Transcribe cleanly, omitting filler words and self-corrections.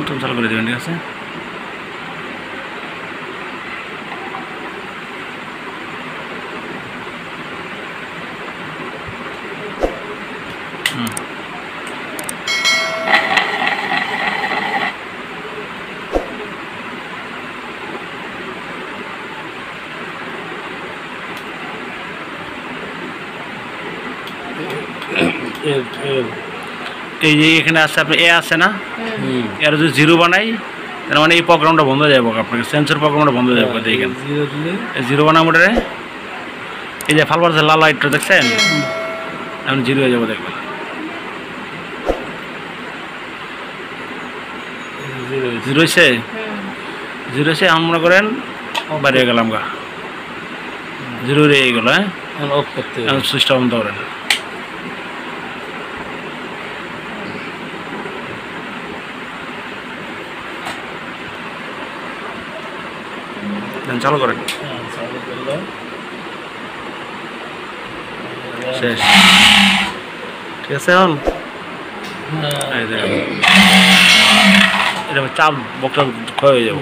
তুমি চালু করে দেবেন, ঠিক আছে? এই যে এখানে আছে আপনি আছে না, এর যদি জিরো বানাই তার মানে এই প্রোগ্রামটা বন্ধ হয়ে যাবে, আপনাকে সেন্সর প্রোগ্রামটা বন্ধ হয়ে যাবে। দেখেন জিরো বানা মোটরে এই যে ফালবার লাল লাইটটা দেখছেন, এখন জিরো হয়ে যাবো, দেখবেন জিরো হয়েছে। জিরো হয়েছে, এখন মনে করেন বাড়িয়ে গেলাম গা, জিরো হয়ে গেল। হ্যাঁ, সুইচটা বন্ধ করেন। চালু করেন, শেষ, ঠিক আছে। এখন এটা চাপ বক্সটা ক্ষয় হয়ে যাবো।